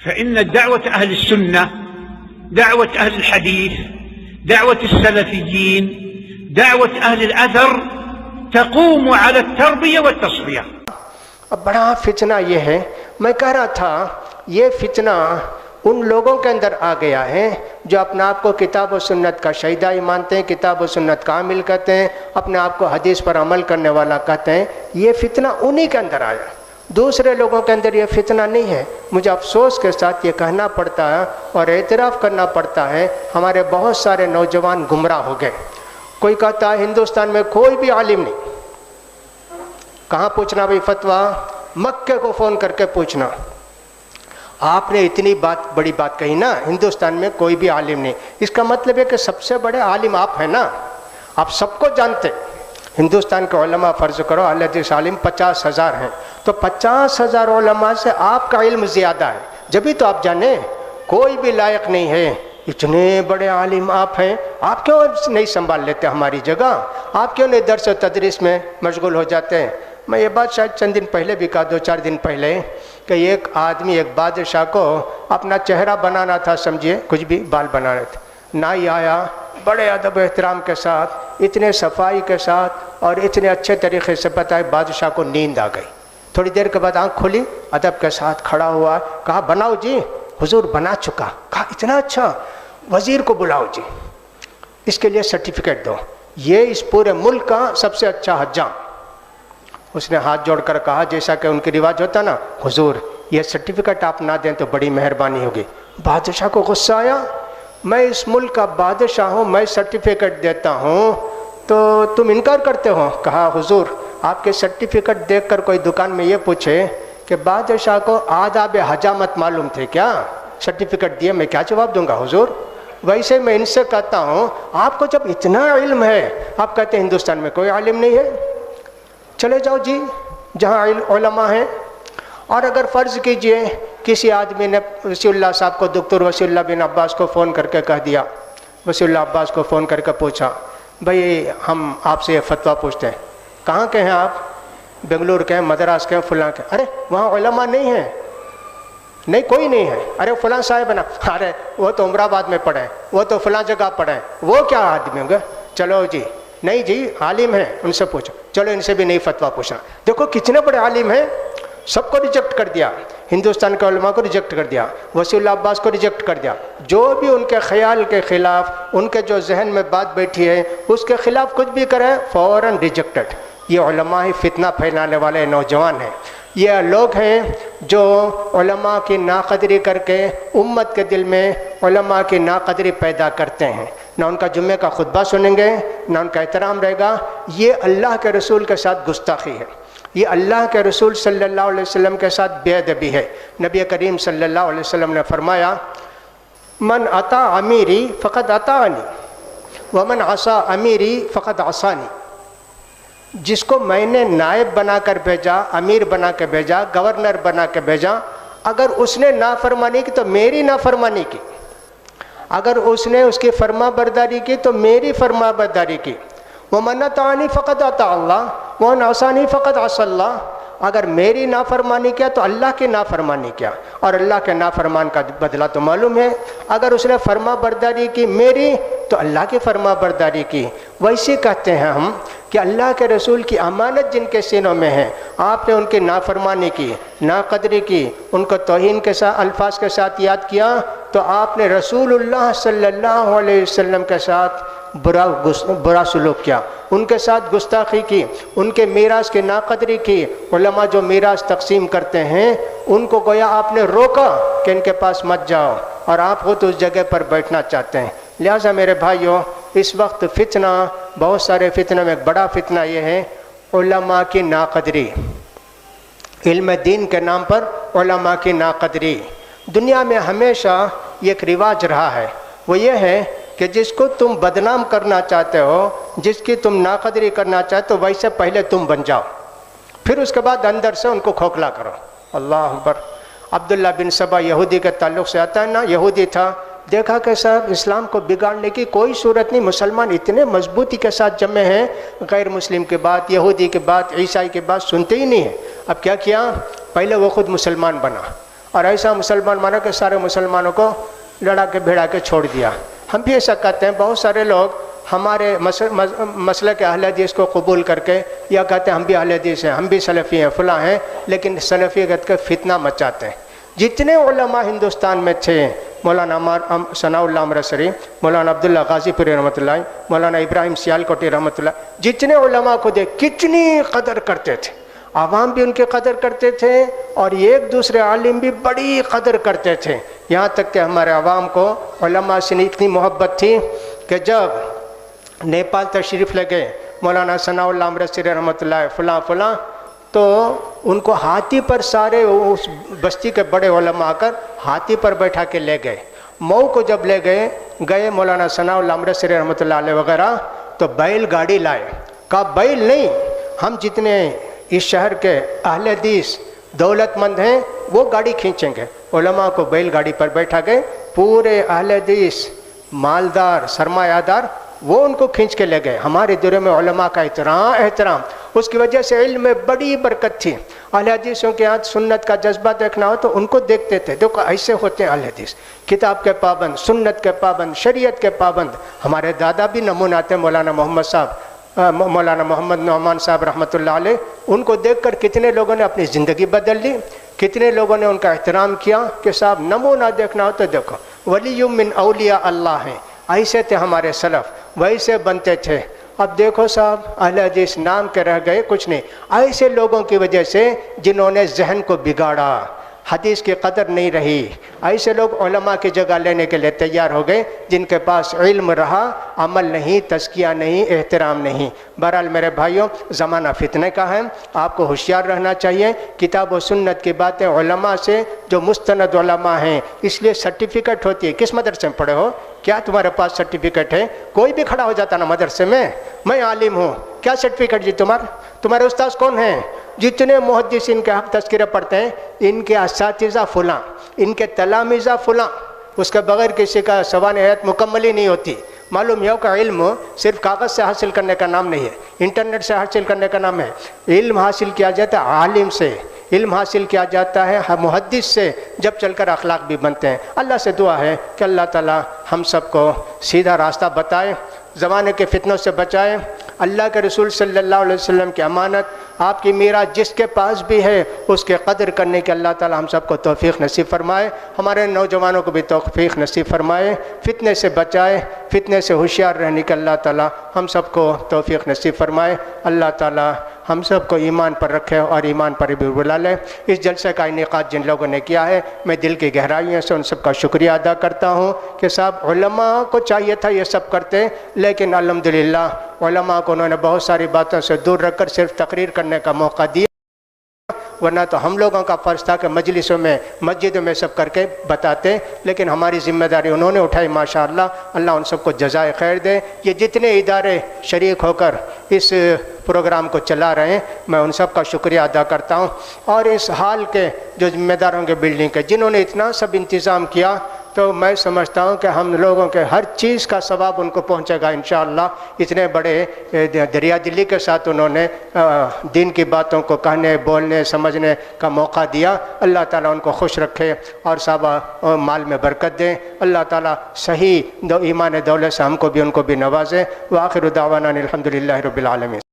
فإن دعوة أهل السنة، دعوة أهل الحديث، دعوة السلفيين، دعوة أهل الأثر تقوم على التربية والتصفية. اب بڑا فتنہ یہ ہے، میں کہہ رہا تھا یہ فتنہ ان لوگوں کے اندر آ گیا ہے جو اپنے آپ کو کتاب و سنت کا شہیدائی مانتے ہیں، کتاب و سنت کا عامل کہتے ہیں، اپنے آپ کو حدیث پر عمل کرنے والا کہتے ہیں. یہ فتنہ انہی کے اندر آیا، دوسرے لوگوں کے اندر یہ فتنہ نہیں ہے. مجھے افسوس کے ساتھ یہ کہنا پڑتا ہے اور اعتراف کرنا پڑتا ہے، ہمارے بہت سارے نوجوان گمراہ ہو گئے. کوئی کہتا ہے ہندوستان میں کوئی بھی عالم نہیں. کہاں پوچھنا بھائی فتویٰ؟ مکے کو فون کر کے پوچھنا. آپ نے اتنی بڑی بات کہی نا، ہندوستان میں کوئی بھی عالم نہیں، اس کا مطلب ہے کہ سب سے بڑے عالم آپ ہیں نا، آپ سب کو جانتے. ہندوستان کے علماء فرض کرو اہل حدیث عالم 50,000 ہیں، تو 50,000 علماء سے آپ کا علم زیادہ ہے، جبھی تو آپ جانیں کوئی بھی لائق نہیں ہے. اتنے بڑے عالم آپ ہیں، آپ کیوں نہیں سنبھال لیتے ہماری جگہ؟ آپ کیوں نہیں درس و تدریس میں مشغول ہو جاتے ہیں؟ میں یہ بات شاید چند دن پہلے بھی کہا، 2-4 دن پہلے، کہ ایک آدمی ایک بادشاہ کو اپنا چہرہ بنانا تھا، سمجھیے کچھ بھی بال بنانے تھے. نائی آیا بڑے ادب و احترام کے ساتھ، اتنے صفائی کے ساتھ اور اتنے اچھے طریقے سے بتائے. بادشاہ کو نیند آ گئی. تھوڑی دیر کے بعد آنکھ کھلی، ادب کے ساتھ کھڑا ہوا، کہا بناؤ جی. حضور بنا چکا. کہا اتنا اچھا، وزیر کو بلاؤ جی، اس کے لیے سرٹیفکیٹ دو، یہ اس پورے ملک کا سب سے اچھا حجام. اس نے ہاتھ جوڑ کر کہا جیسا کہ ان کی رواج ہوتا نا، حضور یہ سرٹیفکیٹ آپ نہ دیں تو بڑی مہربانی ہوگی. بادشاہ کو غصہ آیا، میں اس ملک کا بادشاہ ہوں، میں سرٹیفکیٹ دیتا ہوں تو تم انکار کرتے ہو. کہا حضور آپ کے سرٹیفکیٹ دیکھ کر کوئی دکان میں یہ پوچھے کہ بادشاہ کو آداب حجامت معلوم تھے کیا، سرٹیفکیٹ دیے، میں کیا جواب دوں گا حضور؟ ویسے میں ان سے کہتا ہوں آپ کو جب اتنا علم ہے، آپ کہتے ہیں ہندوستان میں کوئی عالم نہیں ہے. چلے جاؤ جی جہاں علماء ہیں. اور اگر فرض کیجئے کسی آدمی نے وسیع اللہ صاحب کو، دکتر وسیع اللہ بن عباس کو فون کر کے کہہ دیا، وسیع اللہ عباس کو فون کر کے پوچھا بھئی ہم آپ سے یہ فتویٰ پوچھتے ہیں. کہاں کے ہیں آپ؟ بنگلور کے ہیں، مدراس کے ہیں، فلاں کے. ارے وہاں علماء نہیں ہیں. نہیں کوئی نہیں ہے. ارے فلاں صاحب نا، ارے وہ تو عمر آباد میں پڑھے، وہ تو فلاں جگہ پڑھے، وہ کیا آدمی ہوں گے؟ چلو جی نہیں جی عالم ہیں ان سے پوچھو. چلو ان سے بھی نہیں فتویٰ پوچھنا. دیکھو کتنے بڑے عالم ہیں، سب کو ریجیکٹ کر دیا. ہندوستان کے علماء کو ریجیکٹ کر دیا، وسیع اللہ عباس کو ریجیکٹ کر دیا. جو بھی ان کے خیال کے خلاف، ان کے جو ذہن میں بات بیٹھی ہے اس کے خلاف کچھ بھی کرے فوراً ریجیکٹڈ. یہ علماء ہی فتنہ پھیلانے والے نوجوان ہیں. یہ لوگ ہیں جو علماء کی ناقدری کر کے امت کے دل میں علماء کی ناقدری پیدا کرتے ہیں. نہ ان کا جمعے کا خطبہ سنیں گے، نہ ان کا احترام رہے گا. یہ اللہ کے رسول کے ساتھ گستاخی ہے، یہ اللہ کے رسول صلی اللہ علیہ وسلم کے ساتھ بے ادبی ہے. نبی کریم صلی اللہ علیہ وسلم نے فرمایا من اطاع امیری فقد اطاعنی ومن عصا امیری فقد عصانی. جس کو میں نے نائب بنا کر بھیجا، امیر بنا کے بھیجا، گورنر بنا کے بھیجا، اگر اس نے نافرمانی کی تو میری نافرمانی کی، اگر اس نے اس کی فرما برداری کی تو میری فرما برداری کی. ومن اطاعنی فقد اطاع اللہ ومن عصانی فقد عصى اللہ. اگر میری نافرمانی کیا تو اللہ کی نافرمانی کیا، اور اللہ کے نافرمان کا بدلہ تو معلوم ہے. اگر اس نے فرما برداری کی میری تو اللہ کی فرما برداری کی. ویسے کہتے ہیں ہم کہ اللہ کے رسول کی امانت جن کے سینوں میں ہے، آپ نے ان کی نافرمانی کی، ناقدری کی، ان کو توہین کے ساتھ الفاظ کے ساتھ یاد کیا، تو آپ نے رسول اللہ صلی اللہ علیہ وسلم کے ساتھ برا سلوک کیا، ان کے ساتھ گستاخی کی، ان کے میراث کی ناقدری کی. علماء جو میراث تقسیم کرتے ہیں ان کو گویا آپ نے روکا کہ ان کے پاس مت جاؤ، اور آپ خود اس جگہ پر بیٹھنا چاہتے ہیں. لہٰذا میرے بھائیوں، اس وقت فتنہ، بہت سارے فتنہ میں ایک بڑا فتنہ یہ ہے علماء کی ناقدری. علم دین کے نام پر علماء کی ناقدری. دنیا میں ہمیشہ یہ ایک رواج رہا ہے، وہ یہ ہے کہ جس کو تم بدنام کرنا چاہتے ہو، جس کی تم ناقدری کرنا چاہتے ہو، ویسے پہلے تم بن جاؤ، پھر اس کے بعد اندر سے ان کو کھوکھلا کرو. اللہ اکبر. عبداللہ بن سبا یہودی کے تعلق سے آتا ہے نا، یہودی تھا، دیکھا کہ صاحب اسلام کو بگاڑنے کی کوئی صورت نہیں، مسلمان اتنے مضبوطی کے ساتھ جمع ہیں، غیر مسلم کی بات، یہودی کی بات، عیسائی کی بات سنتے ہی نہیں ہیں. اب کیا کیا؟ پہلے وہ خود مسلمان بنا، اور ایسا مسلمان مانا کہ سارے مسلمانوں کو لڑا کے بھیڑا کے چھوڑ دیا۔ ہم بھی ایسا کہتے ہیں، بہت سارے لوگ ہمارے مسلک اہل حدیث کو قبول کر کے یا کہتے ہیں ہم بھی اہل حدیث ہیں، ہم بھی سلفی ہیں، فلاں ہیں، لیکن سلفیت کا فتنہ مچاتے ہیں۔ جتنے علماء ہندوستان میں تھے، مولانا ثناء اللہ امرتسری، مولانا عبداللہ غازی پوری رحمۃ اللہ، مولانا ابراہیم سیالکوٹی رحمۃ اللہ، جتنے علماء کو دیکھ کتنی قدر کرتے تھے، عوام بھی ان کی قدر کرتے تھے اور ایک دوسرے عالم بھی بڑی قدر کرتے تھے، یہاں تک کہ ہمارے عوام کو علماء سے اتنی محبت تھی کہ جب نیپال تشریف لے گئے مولانا ثناء اللہ امرتسری رحمۃ اللہ فلاں فلاں، تو ان کو ہاتھی پر سارے اس بستی کے بڑے علماء آ کر ہاتھی پر بیٹھا کے لے گئے۔ مئو کو جب لے گئے مولانا ثناء اللہ امرتسری رحمۃ اللہ علیہ وغیرہ، تو بیل گاڑی لائے، کہا بیل نہیں، ہم جتنے اس شہر کے اہل حدیث دولت مند ہیں وہ گاڑی کھینچیں گے۔ علماء کو بیل گاڑی پر بیٹھا گئے، پورے اہل حدیث مالدار سرمایہ دار وہ ان کو کھینچ کے لے گئے۔ ہمارے دورے میں علماء کا احترام، اس کی وجہ سے علم میں بڑی برکت تھی۔ اہل حدیثوں کے ہاتھ سنت کا جذبہ دیکھنا ہو تو ان کو دیکھتے تھے، دیکھو ایسے ہوتے ہیں اہل حدیث، کتاب کے پابند، سنت کے پابند، شریعت کے پابند۔ ہمارے دادا بھی نمونہ تھے، مولانا محمد نعمان صاحب رحمۃ اللہ علیہ، ان کو دیکھ کر کتنے لوگوں نے اپنی زندگی بدل لی، کتنے لوگوں نے ان کا احترام کیا کہ صاحب نمونہ دیکھنا ہو تو دیکھو، ولی من اولیاء اللہ ہیں، ایسے تھے ہمارے سلف، ویسے بنتے تھے۔ اب دیکھو صاحب اہل حدیث نام کے رہ گئے، کچھ نہیں، ایسے لوگوں کی وجہ سے جنہوں نے ذہن کو بگاڑا، حدیث کی قدر نہیں رہی، ایسے لوگ علماء کی جگہ لینے کے لیے تیار ہو گئے جن کے پاس علم رہا، عمل نہیں، تزکیہ نہیں، احترام نہیں۔ بہرحال میرے بھائیوں، زمانہ فتنے کا ہے، آپ کو ہوشیار رہنا چاہیے۔ کتاب و سنت کی باتیں علماء سے، جو مستند علماء ہیں، اس لیے سرٹیفکیٹ ہوتی ہے۔ کس مدرسے میں پڑھے ہو؟ کیا تمہارے پاس سرٹیفکیٹ ہے؟ کوئی بھی کھڑا ہو جاتا نا مدرسے میں عالم ہوں، کیا سرٹیفکیٹ جی تمہارے استاذ کون ہیں؟ جتنے محدثین کے حق تذکرہ پڑھتے ہیں، ان کے اساتذہ فلاں، ان کے تلامذہ فلاں، اس کے بغیر کسی کا سوانح مکمل ہی نہیں ہوتی۔ معلوم یہ کہ علم صرف کاغذ سے حاصل کرنے کا نام نہیں ہے، انٹرنیٹ سے حاصل کرنے کا نام ہے۔ علم حاصل کیا جاتا ہے عالم سے، علم حاصل کیا جاتا ہے محدث سے، جب چل کر اخلاق بھی بنتے ہیں۔ اللہ سے دعا ہے کہ اللہ تعالی ہم سب کو سیدھا راستہ بتائے، زمانے کے فتنوں سے بچائے۔ اللہ کے رسول صلی اللہ علیہ وسلم کی امانت، آپ کی میراث جس کے پاس بھی ہے، اس کے قدر کرنے کے اللہ تعالی ہم سب کو توفیق نصیب فرمائے، ہمارے نوجوانوں کو بھی توفیق نصیب فرمائے، فتنے سے بچائے، فتنے سے ہوشیار رہنے کے اللہ تعالی ہم سب کو توفیق نصیب فرمائے۔ اللہ تعالی ہم سب کو ایمان پر رکھے اور ایمان پر بھی بلا لے۔ اس جلسے کا انعقاد جن لوگوں نے کیا ہے، میں دل کی گہرائیوں سے ان سب کا شکریہ ادا کرتا ہوں کہ صاحب علماء کو چاہیے تھا یہ سب کرتے، لیکن الحمدللہ علماء کو انہوں نے بہت ساری باتوں سے دور رکھ کر صرف تقریر کرنے کا موقع دیا، ورنہ تو ہم لوگوں کا فرض تھا کہ مجلسوں میں، مسجدوں میں سب کر کے بتاتے، لیکن ہماری ذمہ داری انہوں نے اٹھائی، ماشاءاللہ۔ اللہ ان سب کو جزائے خیر دے۔ یہ جتنے ادارے شریک ہو کر اس پروگرام کو چلا رہے ہیں، میں ان سب کا شکریہ ادا کرتا ہوں، اور اس حال کے جو ذمہ داروں کے بلڈنگ کے جنہوں نے اتنا سب انتظام کیا، تو میں سمجھتا ہوں کہ ہم لوگوں کے ہر چیز کا ثواب ان کو پہنچے گا انشاءاللہ۔ اتنے بڑے دریا دلی کے ساتھ انہوں نے دین کی باتوں کو کہنے، بولنے، سمجھنے کا موقع دیا۔ اللہ تعالیٰ ان کو خوش رکھے اور صحابہ مال میں برکت دے۔ اللہ تعالیٰ صحیح ایمان دولت سے ہم کو بھی ان کو بھی نوازے۔ وآخر دعوانا الحمدللہ رب العالمین۔